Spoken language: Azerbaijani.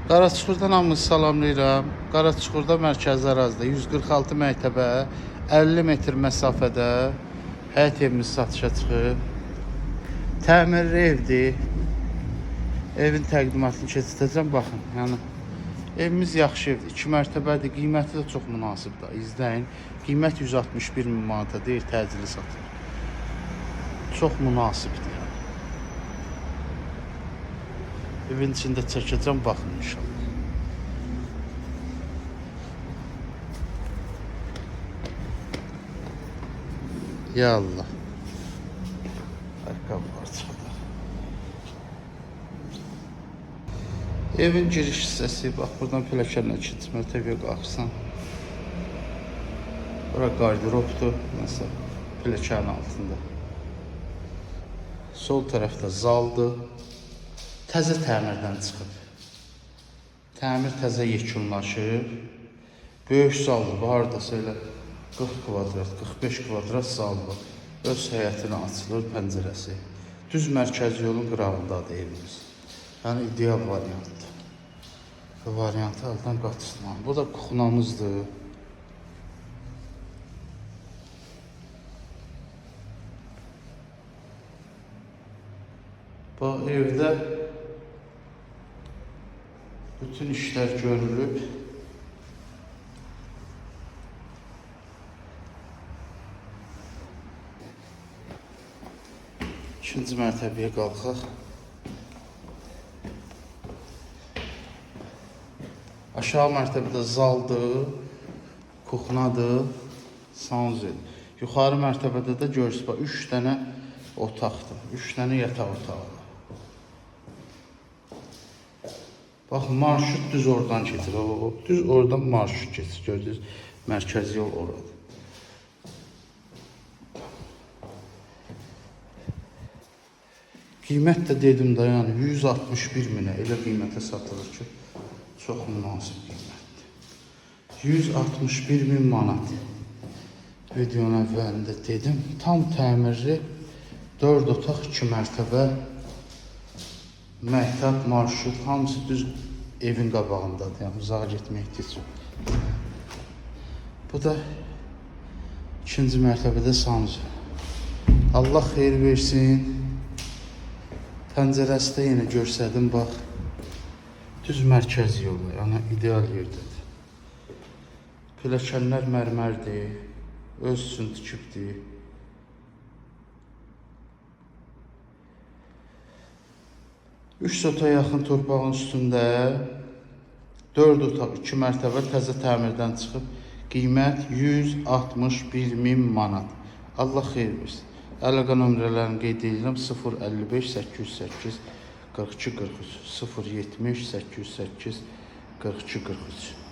Qaraçuxurdan hamınızı salamlayıram. Qaraçuxurda mərkəzi ərazidə 146 məktəbə 50 metr məsafədə həyət evimiz satışa çıxıb. Təmirli evdir. Evin təqdimatını keçirəcəm, baxın. Yəni evimiz yaxşı evdir. 2 mərtəbədir. Qiyməti də çox münasibdir. İzləyin. Qiymət 161 min manata deyil, təcili satılır. Çox münasibdir. Evin içində çəkəcəm, baxın inşallah. Ya Allah. Ayaqqabılar çıxdı. Evin giriş hissəsi, bax buradan pilləkənlə 2-ci mərtəbəyə qalxsan. Bura qardiropdur, məsələn, pilləkənin altında. Sol tərəfdə zaldır. Təzə təmirdən çıxıb. Təmir təzə yekunlaşıb. Böyük zaldır, hardasa elə 40 kvadrat, 45 kvadrat zaldır. Öz həyətinə açılır pəncərəsi. Düz mərkəzi yolun qırağındadır evimiz. Yəni ideal variantdır. Bu variantı aldan qaçırmam. Bu da kuxnamızdır. Bu evdə bütün işler görülüb. İkinci mərtəbəyə qalxaq. Aşağı mərtəbədə zaldır, kuxnadır, sanzel. Yuxarı mərtəbədə də görürsünüz, 3 dənə otaqdır, 3 dənə yataq otağı. Bax, marşrut düz oradan keçir. Düz oradan marşrut keçir. Gördünüz, mərkəzi yol oradır. Qiymət də dedim də, yəni 161 minə elə qiymətə satılır ki, çox münasib qiymətdir. 161 min manat. Videonun əvvəlində dedim, tam təmirli 4 otaq 2 mərtəbə məktəb, marşrut, hamısı düz evin qabağındadır. Yəni uzağa getmək üçün. Bu da ikinci mərtəbədə sancar. Allah xeyir versin. Pəncərəsi də yenə görsədim, bax. Düz mərkəzi yolu, yəni ideal yerdədir. Pilləkənlər mərmərdir, öz üçün tikibdir. Üç sota yaxın torpağın üstündə 4 otaq 2 mərtəbə təzə təmirdən çıxıb. Qiymət 161 min manat. Allah xeyir versin. Əlaqə nömrələrini qeyd edirəm. 055 808 42 43 070 808 42 43.